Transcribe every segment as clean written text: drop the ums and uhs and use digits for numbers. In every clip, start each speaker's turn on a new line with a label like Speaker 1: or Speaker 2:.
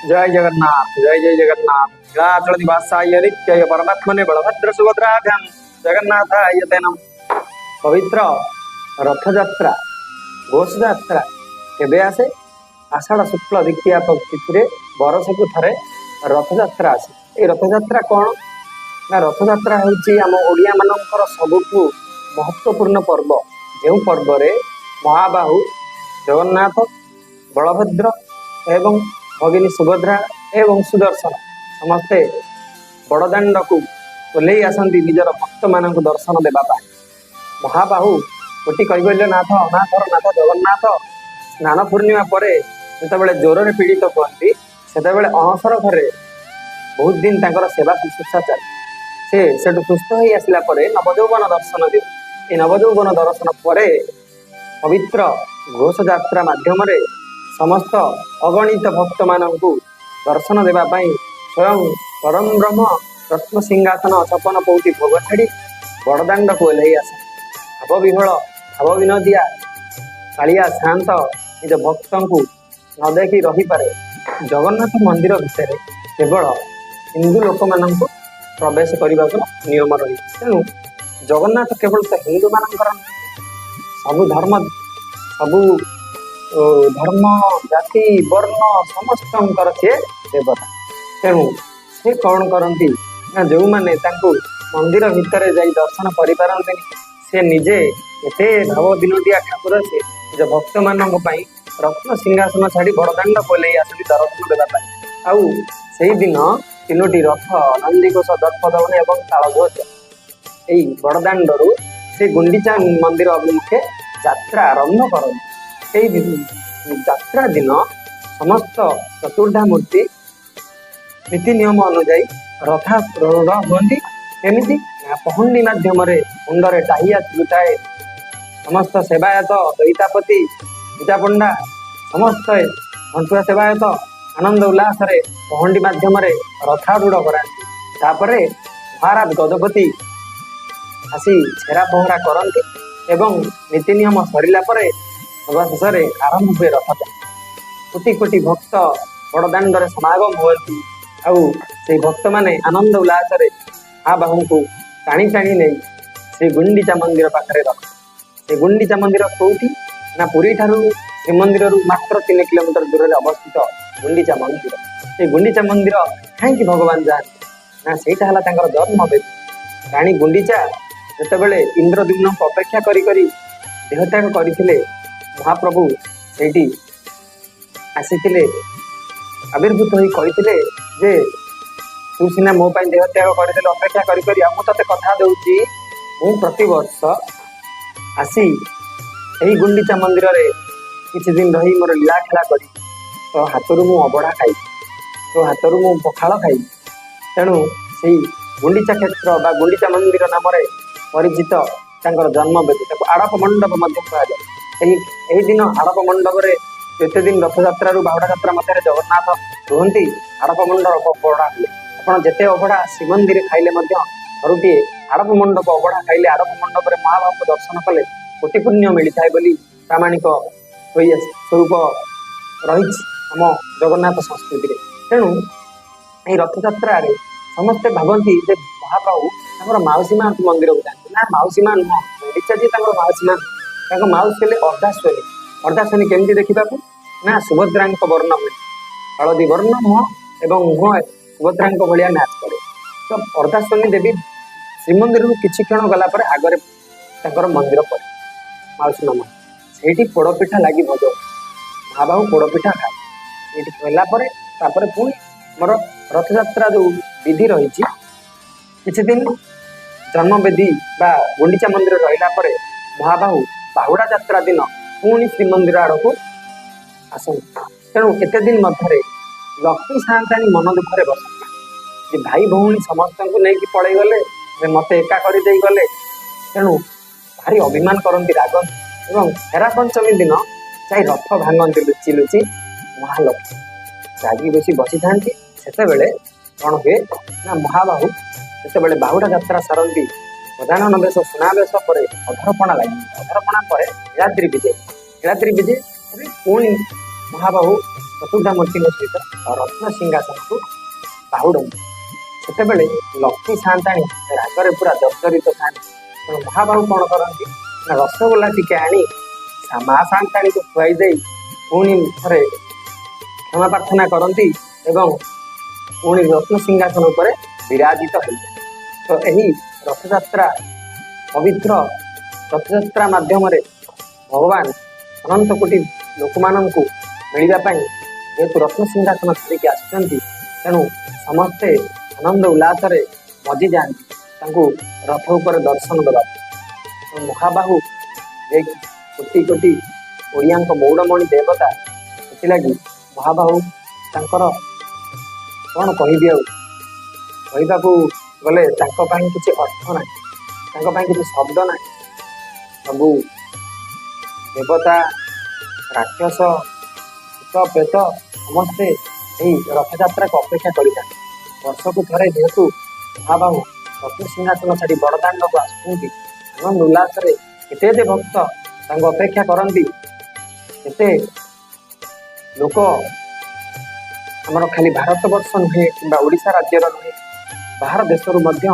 Speaker 1: जय जगन्नाथ जय जय जगन्नाथ नीलाचल निवासाय नित्याय परमात्मने बलभद्र सुभद्राभ्याम जगन्नाथाय ते नमः। पवित्र रथयात्रा घोष यात्रा केबे आसे? आषाढ़ शुक्ल द्वितीया तिथि बरसकु थरे रथयात्रा आसे। ए रथयात्रा कौन ना रथयात्रा होची आम ओडिया मानकर सबुठु महत्वपूर्ण पर्व। जो पर्व रे महाबाहु जगन्नाथ बलभद्र एवं भगिनी सुभद्रा एवं सुदर्शन समस्ते बड़दाण्ड को ओल्लई आसती निजर भक्त मान दर्शन देवा महाबाहु कोटि कैबल्य नाथ अनाथर नाथ जगन्नाथ स्नान पूर्णिमा पर जिते ज्वर पीड़ित कहती से अणसर घरे बहुत दिन तक सेवा शुश्रूषा चले से सुस्थ हो आसला नवजौवन दर्शन दिए। ये नवजौवन दर्शन पर पवित्र घोष यात्रा माध्यम समस्त अगणित भक्त मानू दर्शन देवाई स्वयं परम ब्रह्म रत्न सिंहासन छपन पौटी भोग छाड़ी बड़दाण्ड को ओह्लई आस भाव विहल भाव विनोदिया कालिया शांत निज भक्त को न देखी रही पारे। जगन्नाथ मंदिर भितर केवल हिंदू लोक मान प्रवेश करने को नियम रही। तेणु जगन्नाथ केवल तो हिंदू मान सबु धर्म जाति वर्ण समस्त सी देवता। तेणु से कौन करती ना जो मैंने मंदिर भितर जाई दर्शन कर पारती से निजे एते भाव विनोदिया ठाकुर से निज भक्त मान रत्न सिंहासन छाड़ी बड़दाण्ड को ले आसती दर्शन देवाई। आउ से दिन तीनोटी रथ नंदीघोष दर्पदन एवं तालध्वज यही बड़दाण्डरू से गुंडीचा मंदिर अभिमुखे यात्रा आरंभ करती। यात्रा दिन समस्त चतुर्धा मूर्ति नीति नियम अनुजाई रथारूढ़ हुई। केमिति पहंडी मध्यम मुंडरे टाहिया लुटाए समस्त सेवायत दैतापति पूजा पंडा समस्त घंटुआ सेवायत आनंद उल्लास पहंडी मध्यम रथारूढ़ कराती। महाराज गजपति आसी छेरा पहरा करती एवं नीति नियम सरला शेष आरंभ हुए रथ। कोटि कोटि भक्त बड़दाण्ड समागम होती से भक्त माने आनंद उल्लास महाबाहू को टाणी टाणी नहीं श्री गुंडीचा मंदिर पाखे रख। से गुंडीचा मंदिर कौटी ना पुरी ठारू श्रीमंदिर मात्र 3 किलोमीटर दूर अवस्थित गुंडीचा मंदिर। से गुंडीचा मंदिर कहीं भगवान जाती ना सेटा है जन्म बेदी। राणी गुंडीचा जितेबले इंद्रद्युम्न को अपेक्षा करी देहत्याग करते महाप्रभु से आसी आविर्भूत होते जे तू सीना मो देहत्याग करदे अपेक्षा करी ते कथा दूची मु प्रतिवर्ष आसी यही गुंडीचा मंदिर रे किछि दिन रही मोर लीला खेला करी तो हाथरू मु अबढ़ा खाई तो हाथरू मु पखाल खाई। तेणु से गुंडीचा क्षेत्र बा गुंडीचा मंदिर नाम परिचित जन्म बेदी आड़प मंडप यही दिन आड़प मंडप केते दिन रथयात्रा बाहुड़ा यात्रा मध्य जगन्नाथ रुहति आड़प मंडप अबढ़ा हुए। आपड़ जिते अबढ़ा श्रीमंदिर खाइले घरुटे आड़प मंडप अबढ़ा खाइले आड़प मंडप महाभाव को दर्शन कले कोटि पुण्य मिलता है बोली प्रामाणिक स्वरूप रही आम जगन्नाथ संस्कृति। तेणु ये रथयात्रा समस्ते भावती महाप्रभु मौसी माँ मंदिर को जाती ना मौसी माँ नुह जी मौसी माँ मौसी अर्धाश्वनी। अर्धाश्वनी केमती देखा ना सुभद्रा वर्ण हुए हलदी वर्ण मुह एवं मुह सुभद्रा भाया मैच करे। तो अर्धाश्वनी देवी श्रीमंदिर किसी क्षण गलापर आगे मंदिर पर मौसी माँ से पोड़पिठा लगी भोग महाबाहू पोड़पिठा खाए ये खालापर पुणी मोर रथयात्रा जो विधि रही किसी दिन जन्मवेदी बा गुंडीचा मंदिर रहा महाबाहू बाहुड़ा यात्रा दिन पुणी श्रीमंदिर आड़ को आसती। तेणु केते दिन मध्य लक्ष्मी सान्ताणी मन दुखरे बसती भाई भौणी समस्त को लेकिन पलि गले मत एका करदे गले। तेणु भारी अभिमान करती रागती एवं हेरा पंचमी दिन जाई रथ भांगती लुचि लुचि महालक्ष्मी रागी बसी बसी था। से कौन हुए ना महाबाहू जिते बाहुड़ा यात्रा सारती प्रधान बेश सुनावेश पर अधरपणा लगी अधरपणा पर नीलाद्री विजय पुणी महाबाहू ଚତୁର୍ଦ୍ଧାମୂର୍ତ୍ତିଙ୍କ ସହିତ ରତ୍ନ ସିଂହାସନ को ବାହୁଡ଼ନ୍ତି। ସେତେବେଳେ ଲକ୍ଷ୍ମୀ ସାଆନ୍ତାଣୀ ରାଗରେ ପୁରା ଜର୍ଜରିତ ଥାନ୍ତି। ତେଣୁ ମହାବାହୁ କଣ କରନ୍ତି ନା ରସଗୋଲା ଟିକେ ଆଣି ମା ସାଆନ୍ତାଣୀକୁ ଖୁଆଇ ଦେଇ ପୁଣି ଥରେ କ୍ଷମା ପ୍ରାର୍ଥନା କରନ୍ତି ଏବଂ ପୁଣି ରତ୍ନ ସିଂହାସନ ଉପରେ ବିରାଜିତ ହୋଇଥାଏ। ତ ଏହି ରଥଯାତ୍ରା ପବିତ୍ର ରଥଯାତ୍ରା ମାଧ୍ୟମରେ ଭଗବାନ ଅନନ୍ତ କୋଟି ଲୋକମାନଙ୍କୁ ମିଳିବା ପାଇଁ ଯେହେତୁ ରତ୍ନ ସିଂହାସନ ଛାଡ଼ିକି ଆସିଛନ୍ତି, ତେଣୁ ସମସ୍ତେ ଆନନ୍ଦ ଉଲ୍ଲାସରେ ମଜି ଯାଆନ୍ତି ତାଙ୍କୁ ରଥ ଉପରେ ଦର୍ଶନ ଦେବା। ମହାବାହୁ ଯେ କୋଟି କୋଟି ଓଡ଼ିଆଙ୍କ ମୌଡ଼ମଣି ଦେବତା, ସେଥିଲାଗି ମହାବାହୁ ତାଙ୍କର କ'ଣ କହିବି ଆଉ, କହିବାକୁ ଗଲେ ତାଙ୍କ ପାଇଁ କିଛି ଅର୍ଥ ନାହିଁ, ତାଙ୍କ ପାଇଁ କିଛି ଶବ୍ଦ ନାହିଁ। ସବୁ ଦେବତା, ରାକ୍ଷସ, ଭୂତ ପ୍ରେତ ସମସ୍ତେ ଏହି ରଥଯାତ୍ରାକୁ ଅପେକ୍ଷା କରିଥାନ୍ତି। ବର୍ଷକୁ ଥରେ ଯେହେତୁ ମହାବାହୁ ରତ୍ନ ସିଂହାସନ ଛାଡ଼ି ବଡ଼ଦାଣ୍ଡକୁ ଆସୁଛନ୍ତି, ଆନନ୍ଦ ଉଲ୍ଲାସରେ କେତେ ଏତେ ଭକ୍ତ ତାଙ୍କୁ ଅପେକ୍ଷା କରନ୍ତି। କେତେ ଲୋକ ଆମର ଖାଲି ଭାରତ ବର୍ଷ ନୁହେଁ କିମ୍ବା ଓଡ଼ିଶା ରାଜ୍ୟର ନୁହେଁ, ବାହାର ଦେଶରୁ ମଧ୍ୟ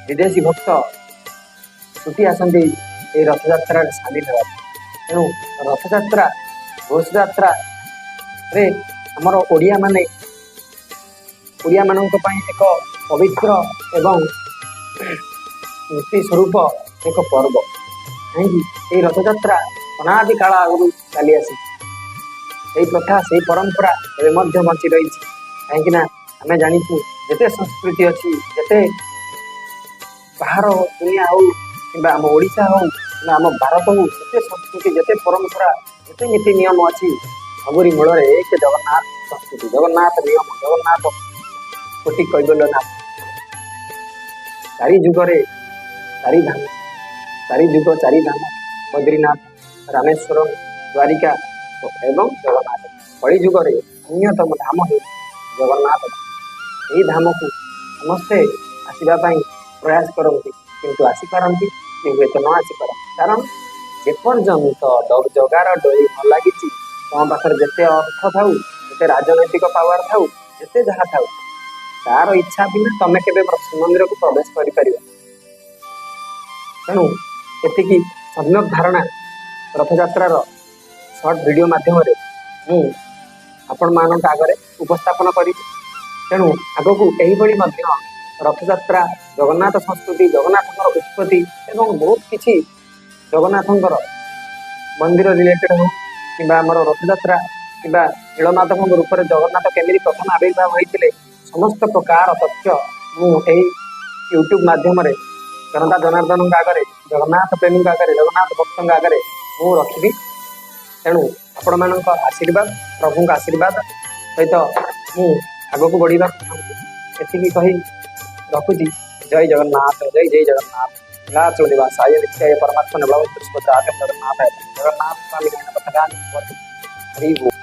Speaker 1: ବିଦେଶୀ ଭକ୍ତ ଛୁଟି ଆସନ୍ତି ଏହି ରଥଯାତ୍ରାରେ ସାମିଲ ହେବା। ତେଣୁ ରଥଯାତ୍ରା ଘୋଷଯାତ୍ରାରେ ଆମର ଓଡ଼ିଆମାନଙ୍କ ପାଇଁ ଏକ ପବିତ୍ର ଏବଂ ସ୍ମୃତି ସ୍ୱରୂପ ଏକ ପର୍ବ। କାହିଁକି ଏହି ରଥଯାତ୍ରା ଅନାଦି କାଳ ଆଗରୁ ଚାଲି ଆସିଛି। ସେଇ ପ୍ରଥା, ସେଇ ପରମ୍ପରା ଏବେ ମଧ୍ୟ ବଞ୍ଚି ରହିଛି। କାହିଁକି ନା ଆମେ ଜାଣିଛୁ ଯେତେ ସଂସ୍କୃତି ଅଛି, ଯେତେ ବାହାର ଦୁନିଆ ହଉ କିମ୍ବା ଆମ ଓଡ଼ିଶା ହଉ କିମ୍ବା ଆମ ଭାରତ ହଉ, ଯେତେ ସଂସ୍କୃତି, ଯେତେ ପରମ୍ପରା, ଯେତେ ନୀତି ନିୟମ ଅଛି, ସବୁରି ମୂଳରେ ଏକ ଜଗନ୍ନାଥ ସଂସ୍କୃତି, ଜଗନ୍ନାଥ ନିୟମ, ଜଗନ୍ନାଥ କୋଟି କୈବଲ୍ୟନାଥ। ଚାରି ଯୁଗରେ ଚାରି ଧାମ, ଚାରି ଯୁଗ ଚାରି ଧାମ, ବଦ୍ରୀନାଥ, ରାମେଶ୍ୱର, ଦ୍ୱାରିକା ଏବଂ ଜଗନ୍ନାଥ। କଳି ଯୁଗରେ ଅନ୍ୟତମ ଧାମ ହେଉଛି ଜଗନ୍ନାଥ ଧାମ। ଏହି ଧାମକୁ ସମସ୍ତେ ଆସିବା ପାଇଁ ପ୍ରୟାସ କରନ୍ତି, କିନ୍ତୁ ଆସିପାରନ୍ତି କି ହୁଏତ ନ ଆସିପାରନ୍ତି। କାରଣ ଯେପର୍ଯ୍ୟନ୍ତ ଜଗାର ଡୋରି ନ ଲାଗିଛି, ତମ ପାଖରେ ଯେତେ ଅର୍ଥ ଥାଉ, ଯେତେ ରାଜନୈତିକ ପାୱାର ଥାଉ, ଯେତେ ଯାହା ଥାଉ, ତାର ଇଚ୍ଛା ବିନା ତମେ କେବେ ଶ୍ରୀମନ୍ଦିରକୁ ପ୍ରବେଶ କରିପାରିବ। ତେଣୁ ଏତିକି ସମ୍ୟକ ଧାରଣା ରଥଯାତ୍ରାର ସର୍ଟ ଭିଡ଼ିଓ ମାଧ୍ୟମରେ ମୁଁ ଆପଣମାନଙ୍କ ଆଗରେ ଉପସ୍ଥାପନ କରିବି। ତେଣୁ ଆଗକୁ ଏହିଭଳି ମଧ୍ୟ ରଥଯାତ୍ରା, ଜଗନ୍ନାଥ ସଂସ୍କୃତି, ଜଗନ୍ନାଥଙ୍କର ଉତ୍ପତ୍ତି ଏବଂ ବହୁତ କିଛି ଜଗନ୍ନାଥଙ୍କର ମନ୍ଦିର ରିଲେଟେଡ୍ ହଉ କିମ୍ବା ଆମର ରଥଯାତ୍ରା କିମ୍ବା ନୀଳମାଧବଙ୍କ ରୂପରେ ଜଗନ୍ନାଥ କେମିତି ପ୍ରଥମ ଆବିର୍ଭାବ ହୋଇଥିଲେ, ସମସ୍ତ ପ୍ରକାର ତଥ୍ୟ ମୁଁ ଏହି ୟୁଟ୍ୟୁବ ମାଧ୍ୟମରେ ଜନତା ଜନାର୍ଦ୍ଦନଙ୍କ ଆଗରେ, ଜଗନ୍ନାଥ ପ୍ରେମୀଙ୍କ ଆଗରେ, ଜଗନ୍ନାଥ ଭକ୍ତଙ୍କ ଆଗରେ ମୁଁ ରଖିବି। ତେଣୁ ଆପଣମାନଙ୍କ ଆଶୀର୍ବାଦ, ପ୍ରଭୁଙ୍କ ଆଶୀର୍ବାଦ ସହିତ ମୁଁ ଆଗକୁ ବଢ଼ିବାକୁ ଚାହୁଁଛି। ଏତିକି କହି ରଖୁଛି। ଜୟ ଜଗନ୍ନାଥ, ଜୟ ଜୟ ଜଗନ୍ନାଥ। ନୀଳାଚଳ ନିବାସାୟ ନିତ୍ୟାୟ ପରମାତ୍ମନେ ଭବତୁ ସୁଭଦ୍ରାୟ ଜଗନ୍ନାଥ ସ୍ୱାମୀ ହରି।